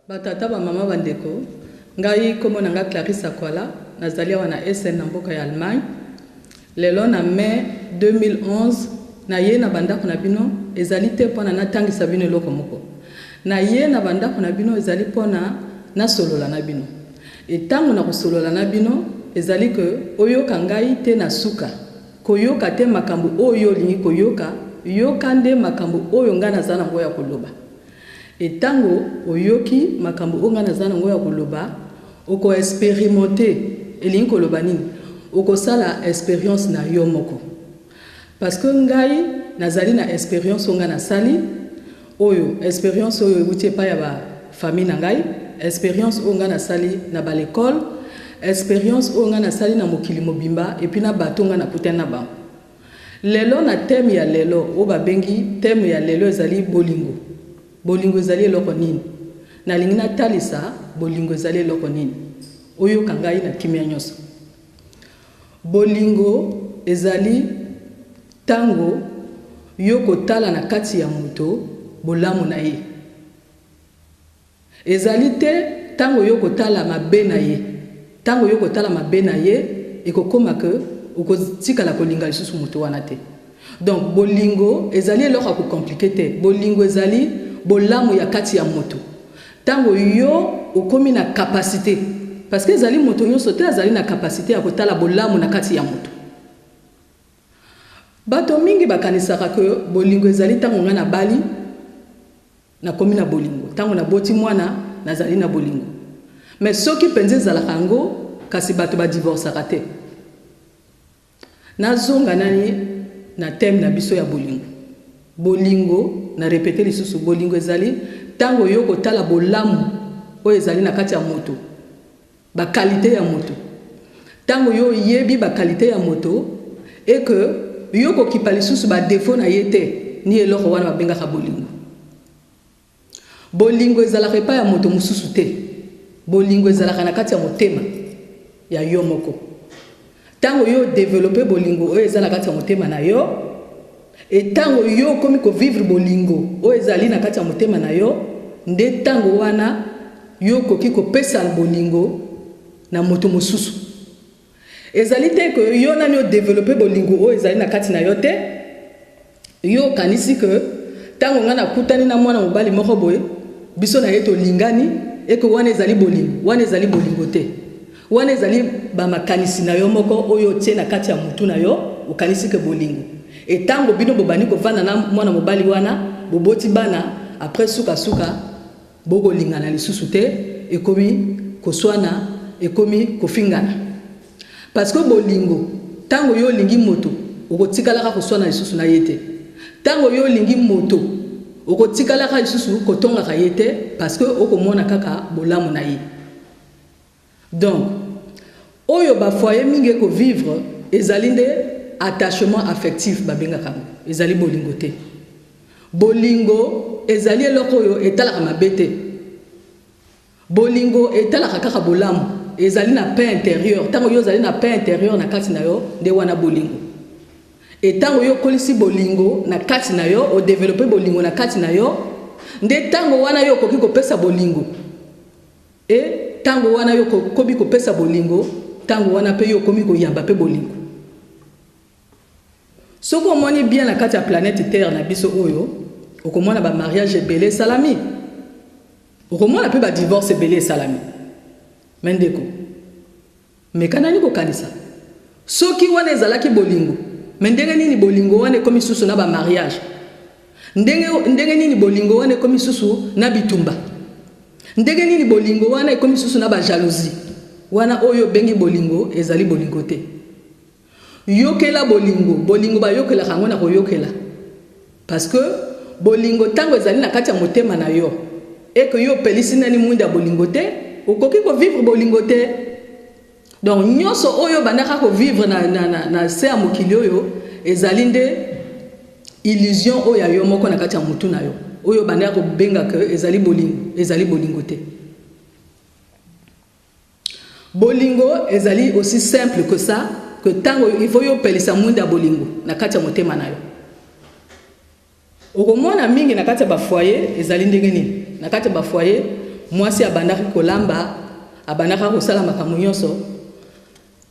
Batata ba mama bandeko ngai komo nanga Clarisse Akwala nazali wana SN na mboka ya Allemagne lelo na mai 2011 na ye na bandako na bino ezali te pona na tangisa bino eloko moko na ye na bandako na bino ezali pona na solola na bino etango na kosolola na bino ezali ke oyoka ngai te na suka koyoka te makambo oyo lingi koyoka yoka nde makambo oyo nga nazana ngo ya koloba etango oyoki makambo onga nazana ngo ya koloba oko expérimenter elingi koloba nini oko sala expérience na yo moko parce que ngai nazali na expérience onga na sali oyo expérience oyo euti pa ya ba famille na ngai expérience onga na sali na ba l'école expérience onga na sali na mokili mobimba et puis na batonga na kutana ba lelo na thème ya lelo o ba bengi thème ya lelo ezali bolingo bolingo ezali eloko nini na lingi na talisa bolingo ezali eloko nini oyo kangai na kimia nyonso bolingo ezali tango yo kotala na kati ya moto bolamu na ye ezali te tango yo kotala mabe na ye tango yo kotala mabe na ye ekokoma ke okotikala kolinga lisusu moto wana te donc bolingo ezali eloko ko compliqué te bolingo ezali bolamu ya kati ya moto tango yo okomi na capacité parce que ezali moto nyonso te azali na capacité ya kotala bolamu na kati ya moto bato mingi bakanisaka ke bolingo ezali tango nga na bali na komi na bolingo tango na boti mwana nazali na bolingo mais soki penze ezalaka yango kasi bato badivorcaka te nazonga nani na thème na biso ya bolingo bolingo na répéter lisusu bolingo ezali tango yo kotala bolamu oyo ezali na kati ya moto ba qualité ya moto tango yo yebi ba qualité ya moto et que yo kokipa lisusu ba défaut na yete ni eloko wana babengaka bolingo bolingo ezalaka pa ya moto mususu te bolingo ezalaka na kati ya motema ya yo moko tango yo développer bolingo oyo ezala kati ya motema na yo et tango yo komi ko vivre bolingo oyo ezali na kati ya motema na yo nde tango wana yo koki ko pesa bolingo na moto mususu ezali te ko yo nani yo développer bolingo oyo ezali na kati na yo te yo kanisi ke tango nga na kutani na mwana mobali moko boye biso na yeto lingani eko wana ezali bolingo te wana ezali ba makanisi na yo moko oyo tie na kati ya mutu na yo ukanisi ke bolingo etango bino bobani ko vana na mwana mobali wana boboti bana après suka bogo lingana lisusu te ekomi koswana ekomi kofingana parce que bolingo tango yo lingi moto okotikala ka koswana lisusu na yete tango yo lingi moto okotikala ka lisusu kotonga ka yete parce que okomona kaka bolamu na ye donc oyo ba foyer mingi ko vivre ezali nde attachement affectif babenga kango ezali bolingo te bolingo ezali eloko oyo etalaka mabete bolingo etalaka kaka bolamu ezali na paix intérieur tango yo ezali na paix intérieur na kati na yo nde wana bolingo et tango yo kolisi bolingo na kati na yo o développer bolingo na kati na yo nde tango wana yo koki kopesa bolingo et tango wana yo kobi kopesa bolingo tango wana pe yo komi koyamba pe bolingo soko moni bien na kati ya planète terre na biso oyo okomona ba mariage belé salami okomona pe ba divorce belé salami mendeko mekanani ko kanisa soki wana ezalaki bolingo mendenge nini bolingo wana komi susu na ba mariage ndenge nini bolingo wana komi susu na bitumba ndenge nini bolingo wana komi susu na ba jalousie wana oyo bengi bolingo ezali bolingo te yokela bolingo ba yokela kango na koyokela parce que bolingo tango ezali na kati ya motema na yo et que yo pelisi nani mwinda bolingo te okoki ko vivre bolingo te donc nyonso oyo bandaka ko vivre na se ya mokili oyo ezali nde illusion oyo yo moko na kati ya mutu na yo oyo bandaka ko benga ke ezali bolingo te bolingo ezali aussi simple que ça que tango il faut yo pelisa mwinda bolingo na kati ya motema na yo okomona mingi na kati ya ba foyer ezali ndenge nini na kati ya ba foyer mwasi abandaki kolamba abandaka kosala makambo nyonso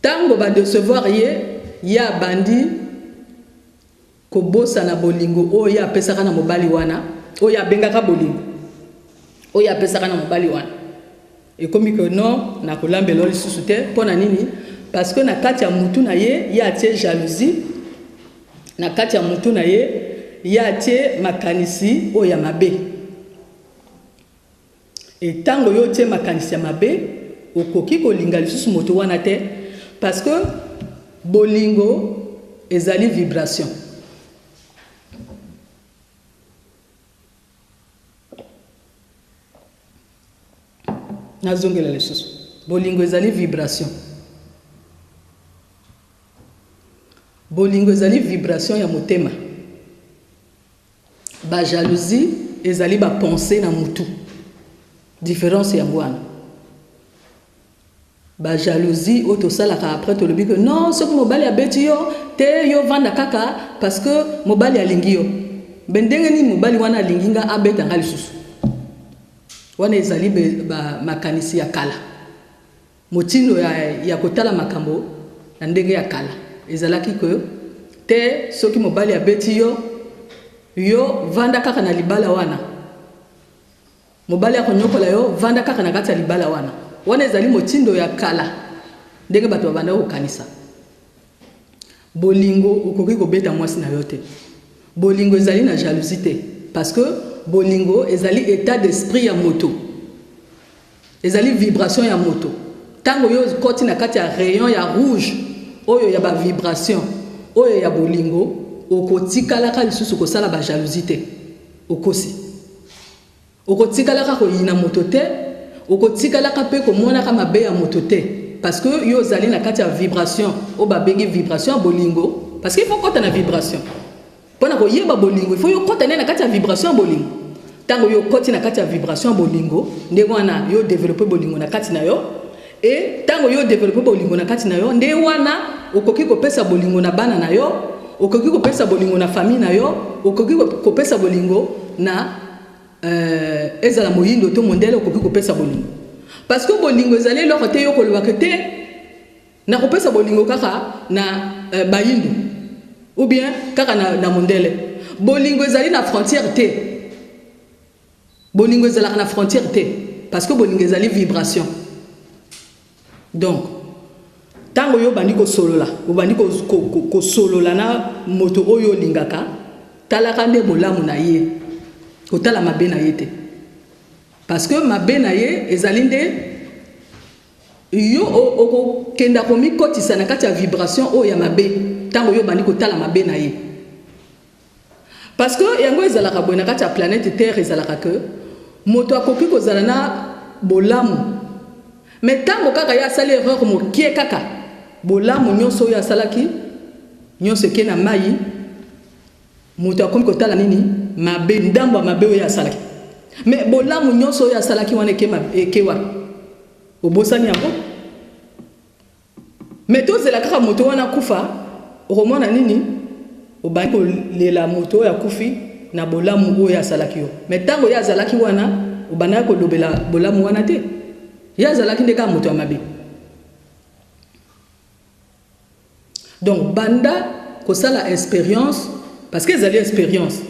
tango badecevoir ye abandi kobosana bolingo oyo apesaka na mobali wana oyo abengaka bolingo oyo apesaka na mobali wana ekomi que non nakolambela lisusu te mpo na nini parce que na kati ya mutu na ye atie jalousie na kati ya mutu na ye atie makanisi oyo ya mabe etango yo tie makanisi ya mabe okoki kolinga lisusu moto wana te parce que bolingo ezali vibration nazongela lisusu bolingo ezali vibration bolingo ezali vibration ya motema ba jalousie ezali ba pensée na mutu différence ya ngwana ba jalousie auto salaka après to lobi que non ce que mobali abeti yo te yo vanda kaka parce que mobali alingi yo bendenge ni mobali wana alinginga abeta ngali susu wana ezali ba makanisi ya kala motindo ya kotala makambo na ndenge ya kala ezalaki que te soki mobali abeti yo vanda kaka na libala wana mobali akonyokola yo vanda kaka na kati ya libala wana ezali motindo ya kala ndenge bato babanda kokanisa bolingo okoki kobeta mwasi na yo te bolingo ezali na jalousie te parce que bolingo ezali état d'esprit ya moto ezali vibration ya moto tango yo koti na kati ya rayon ya rouge oyo ya ba vibration oyo ya bolingo okotikalaka lisusu kosala ba jalousie te okosi okotikalaka koyina moto te okotikalaka pe komonaka mabe ya moto te parce que yo zali na kati ya vibration o babengi vibration ya bolingo parce que il faut kota na vibration pona koyeba bolingo il faut yo kota na kati ya vibration ya bolingo tango yo koti na kati ya vibration ya bolingo nde wana yo développer bolingo na kati na yo et tango yo développer bolingo na kati na yo nde wana okoki kopesa bolingo na bana na yo okoki kopesa bolingo na famille na yo okoki kopesa bolingo na ezala moyindo to mondele okoki kopesa bolingo parce que bolingo ezali eloko te yo kolobaka te na kopesa bolingo kaka na bayindo ou bien kaka na mondele bolingo ezali na frontière te bolingo ezalaka na frontière te parce que bolingo ezali vibration donc tango yo bandi kosolola obandi kosolola na moto oyo olingaka talaka nde bolamu na ye kotala mabe na ye te parce que mabe na ye ezali nde yo okokenda komikotisa na kati ya vibration oyo ya mabe tango yo bandi kotala mabe na ye parce que yango ezalaka boye na kati ya planète terre ezalaka que moto akoki kozala na bolamu mais tango kaka ye asali erreur mokie kaka bolamu nyonso oyo asalaki nyonso eke na mai moto akomi kotala nini mabe ndambo ya mabe oyo asalaki mais bolamu nyonso oyo asalaki wana eke wapi obosani yango mais tozela kaka moto wana kufa okomona nini obandi kolela moto oyo akufi na bolamu oyo asalaki yo mais ntango ye azalaki wana obandaki kolobela bolamu wana te ye azalaki nde kaka moto ya mabe donc banda kosala expérience parce que ezali expérience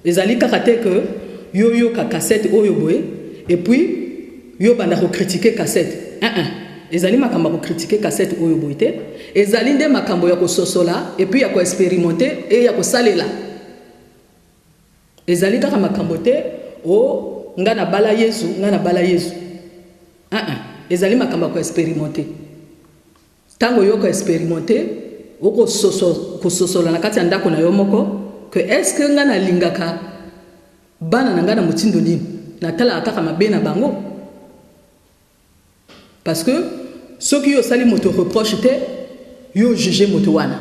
ezali kaka te que yo yoka cassette oyo boye et puis yo banda kocritiquer cassette ezali makambo ya kocritiquer cassette oyo boye te ezali nde makambo ya kososola et puis ya koexpérimenter et ya kosalela ezali kaka makambo te o nga na bala yesu ezali makambo ya koexpérimenter tango yo koexpérimenter kososola na kati ya ndako na yo moko que est-ce que nga nalingaka bana na nga na motindo nini natalaka kaka mabe na bango parce que soki yo osali moto reproche te yo juge moto wana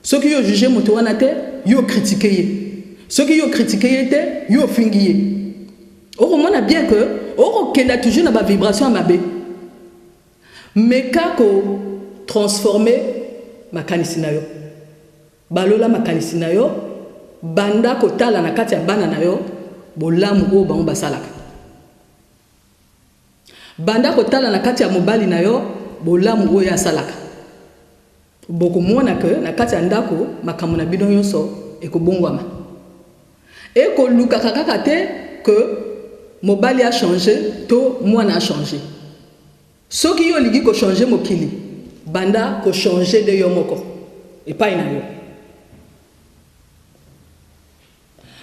soki yo juge moto wana te yo critique ye soki yo critique ye te yo fingi ye okomona bien que okokenda toujours na bavibration ya mabe mais kako transformer makanisi na yo balola makanisi na yo banda kotala na kati ya bana na yo bolamu oyo bango basalaka banda kotala na kati ya mobali na yo bolamu oyo asalaka bokomona ke na kati ya ndako makambo na bino nyonso ekobongwama ekolukaka kaka te ke mobali a changé to mwana a changé soki yo olingi kochange mokili banda kochange de yo moko epai na yo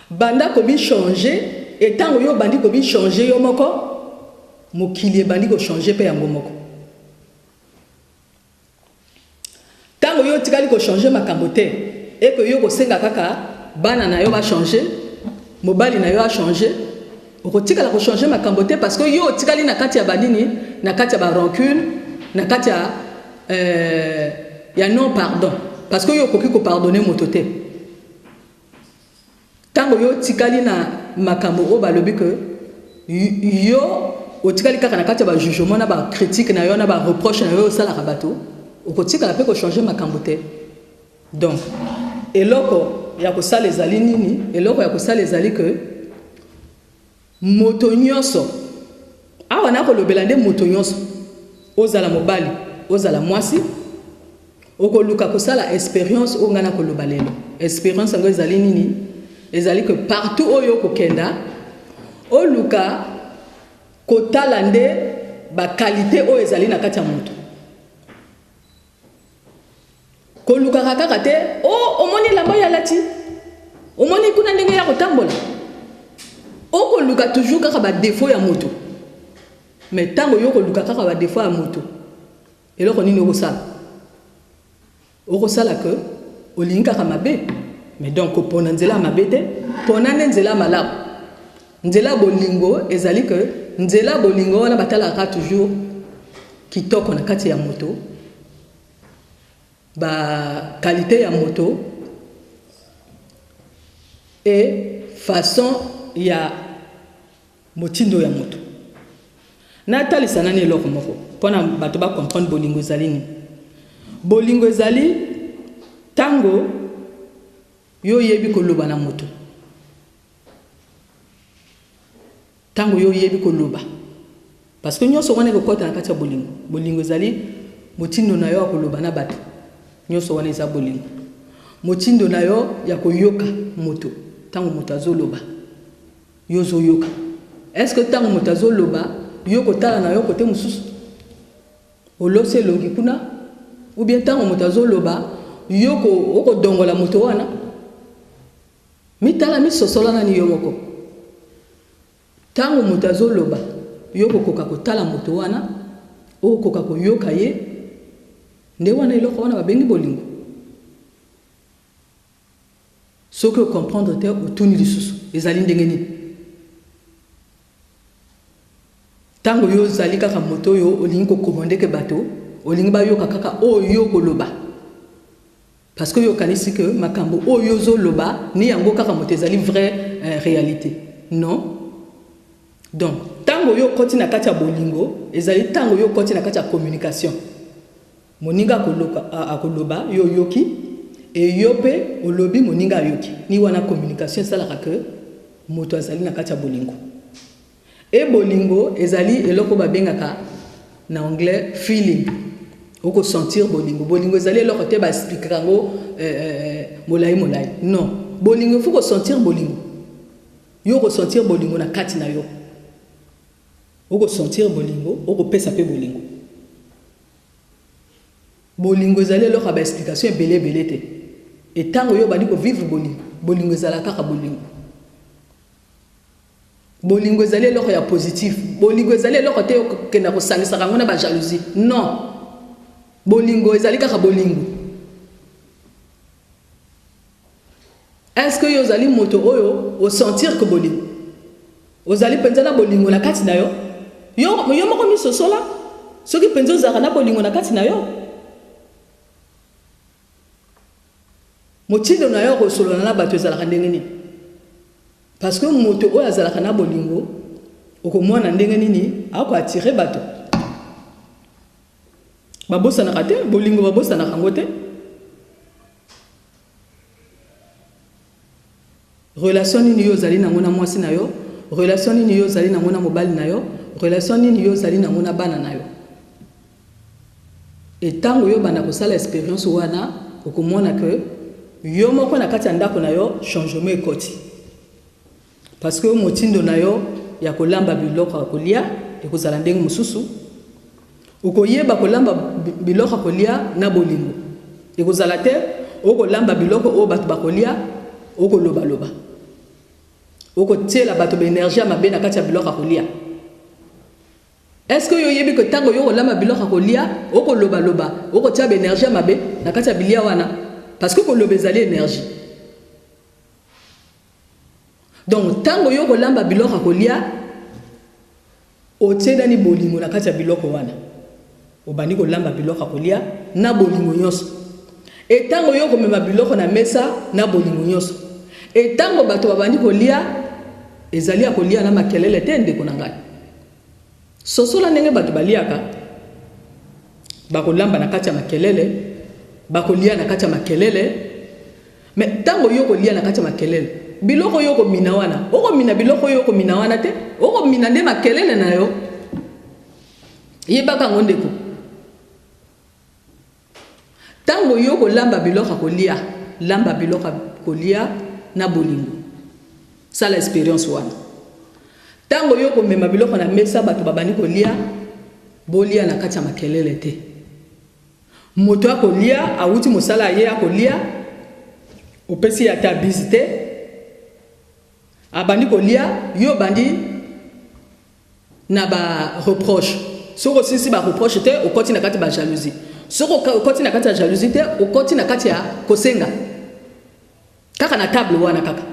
banda kobi changer etango yo bandi kobi changer yo moko mokili bandi ko changer pe yango moko tango yo tikali ko changer makambo te et que yo ko senga kaka bana na yo ba changer mobali na yo a changer oko tikala ko changer makambo te parce que yo tikali na kati ya bandini na kati ya ba rancune na kati ya non pardon parce que yo koki ko pardonner moto te tango yo tikali na makambo o balobi que yo otikali kaka na kati ya ba jugement na ba critique na yo na ba reproche na yo sala rabato okotikala pe ko changer makambo te donc eloko ya ko sala ezali nini eloko ya ko sala ezali que moto nyonso awa na ko lobela nde moto nyonso ozala mobali ozala mwasi okoluka ko sala expérience o ngana ko loba lelo expérience ngo ezali nini ezali que partout oyo kokenda oluka kotala nde ba qualité oyo ezali na kati ya moto koluka kaka te omoni lamba ya lati omoni kuna ndenge ya kotambola okoluka toujours kaka ba défaut ya moto mais tango yo koluka kaka ba défaut ya moto eloko nini okosala que olingi kaka mabe mais donc pona nzela mabe te pona nzela malamu nzela bolingo ezali que nzela bolingo wana batalaka toujours kitoko na kati ya moto ba qualité ya moto et façon ya motindo ya moto na talisa nani eloko moko pona bato ba comprendre bolingo ezali ni bolingo ezali tango yo yebi koloba na moto tango yo yebi koloba parce que nyonso wana ko kota na kati ya bolingo bolingo ezali motindo na yo koloba na bato nyonso wana eza bolingo motindo na yo ya koyoka moto tango moto azoloba yo zoyoka est-ce que tango moto azoloba yo kotala na yo kote mususu olose longi kuna ou bien tango moto azoloba yo ko dongola moto wana mitala misosola na ni yo moko tango moto azoloba yo kokoka kotala moto wana okoka koyoka ye nde wana eloko wana babengi bolingo soki comprendre te otuni lisusu ezali ndenge nini tango yo ozali kaka moto oyo olingi kokomandeke bato olingi bayoka kaka oyo koloba parce que yo kanisi que makambo oyo zoloba ni yango kaka moto ezali vraie réalité non donc tango yo koti na kati ya bolingo ezali tango yo koti na kati ya communication moninga akoloba yo yoki et yo pe olobi moninga yoki ni wana communication salaka que moto azali na kati ya bolingo et bolingo ezali eloko babengaka na anglais feeling oko sentir bolingo bolingo ezali eloko te ba expliquer ngo molai non bolingo faut ko sentir bolingo yo ko sentir bolingo na kati na yo oko sentir bolingo oko pesa pe bolingo bolingo ezali eloko ba explication belé te et tango yo badi ko vivre bolingo ezala kaka bolingo bolingo ezali eloko ya positif bolingo ezali eloko te okenda kosangisa kango na ba jalousie non bolingo ezali kaka bolingo est-ce que yo zali moto oyo o sentir que bolingo ozali penzala bolingo na kati na yo yo moko misosola soki penzo zaka na bolingo na kati na yo motindo na yo kosolona na bato ezalaka ndenge nini parce que moto oyo azalaka na bolingo okomona ndenge nini ako attirer bato babosanaka te bolingo babosanaka ngo te relation nini yo ozali nango na mwasi na yo relation nini yo ozali nango na mobali na yo relation nini yo zali nango na bana na yo. Et tango yo bana ko sala expérience wana okomona que yo moko na kati ya ndako na yo changement ekoti. Parce que motindo na yo ya kolamba biloko ya kolia ekozala ndenge mosusu. Okoyeba kolamba biloko ya kolia na bolingo. Ekozala te okolamba biloko o bato bakolia okoloba loba. Okotiela bato ba énergie mabe na kati ya biloko ya kolia. Est-ce que yo yebi que tango yo kolamba biloko ya kolia okoloba loba okotia ba énergie mabe na kati ya bilia wana parce que koloba ezali énergie. Donc tango yo kolamba biloko ya kolia otie dani bolingo na kati ya biloko wana. Obani kolamba biloko ya kolia na bolingo nyonso. Et tango yo komema biloko na mesa na bolingo nyonso. Et tango bato babandi kolia ezali ya kolia na makelele te ndeko na ngai. Sosola ndenge bato baliaka bakolamba na kati ya makelele bakolia na kati ya makelele. Mais tango yo kolia na kati ya makelele biloko yo komina wana okomina biloko yo komina wana te okomina nde makelele na yo yebaka ngo ndeko. Tango yo kolamba biloko kolia lamba biloko kolia na bolingo sala expérience wana. Tango yo komema biloko na mesa bato babani kolia bolia na kati ya makelele te. Moto akolia awuti mosala ye akolia opesi ya ta visite abandi kolia yo bandi na ba reproche. Soko sisi ba reproche te okoti na kati ba jalousie. Soko okoti na kati ya jalousie te okoti na kati ya kosenga. Kaka na table wana kaka.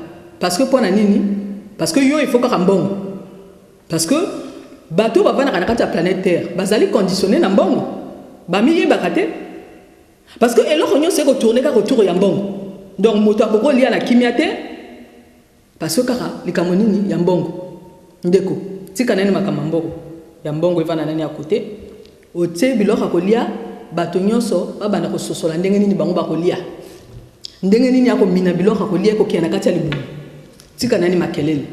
Parce que pona nini? Parce que yo il faut kaka mbongo. Parce que bateau bavana na kati ya planète Terre bazali conditionné na mbongo. Ba mi yebaka te. Parce que eloko nyonso ko tourner ka retour ya mbongo. Donc moto akoko lia na kimia te parce que kaka likambo nini ya mbongo. Ndeko tika nani makama mbongo ya mbongo ivana nani ya côté otie biloko kolia bato nyonso babana ko sosola ndenge nini bango bakolia ndenge nini yako mina biloko kolia ko kia na kati ya libumu tika nani makelele.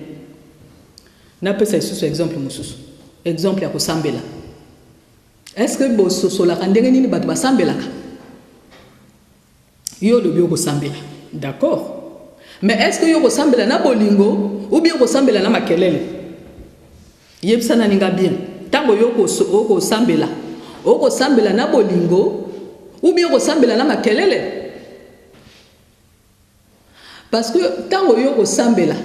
Na pesa isusu exemple mususu exemple ya kosambela. Est-ce que bo sosola ndenge nini bato basambelaka yo lobi okosambela d'accord. Mais est-ce que yo kosambela na bolingo ou bien kosambela na makelele? Yebisana ninga bien. Tango yo kosambela okosambela na bolingo ou bien kosambela na makelele? Parce que tango yo kosambela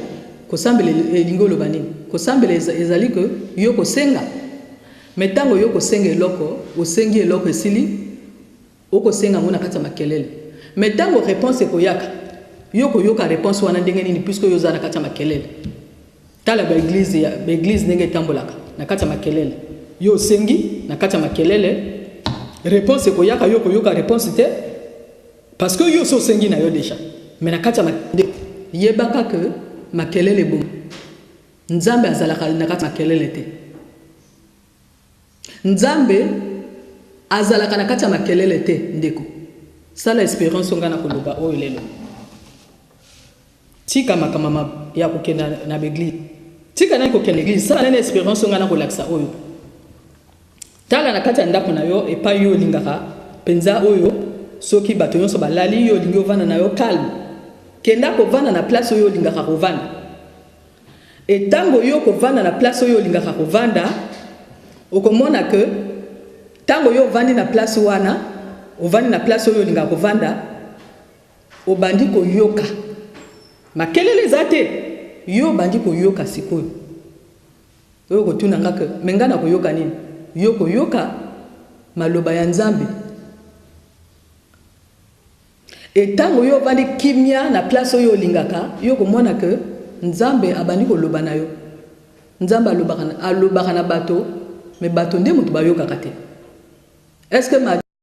elingo loba nini? Kosambela ezali que yo kosenga. Mais tango yo kosenga eloko osengi eloko esili okosenga ngona kati ya makelele. Mais tango réponse ekoyaka yo koyoka réponse wana ndenge nini puisque yo za na kati ya makelele. Tala ba église ndenge tambolaka na kati ya makelele. Yo sengi na kati ya makelele réponse ekoyaka yo koyoka réponse te parce que yo so sengi na yo déjà. Mais na kati ya makelele yebaka que makelele bon. Nzambe azalaka na kati ya makelele te. Nzambe azalaka na kati ya makelele te ndeko. Sala espérance ngana koloba o lelo. Tika makamama ya kokena na l'église. Tika na kokena l'église, sala na espérance ngana kolaksa oyo. Tala na kati ya ndako na yo epa yo lingaka penza oyo soki bato nyonso balali yo lingi ovana na yo calme. Kenda ko vana na place oyo lingaka kovanda. Et tango yo ko vanda na place oyo lingaka kovanda okomona que tango yo vandi na place wana ovandi na place oyo lingaka kovanda obandi ko yoka makelele zate yo bandi ko yoka sikoyo oyo ko tuna ngaka mengana ko yoka nini yo ko yoka maloba ya Nzambe. Et tango yo vandi kimia na place oyo lingaka yo komona que Nzambe abandi ko loba na yo. Nzambe alobaka na bato mais bato nde mutu bayoka kate. Est-ce que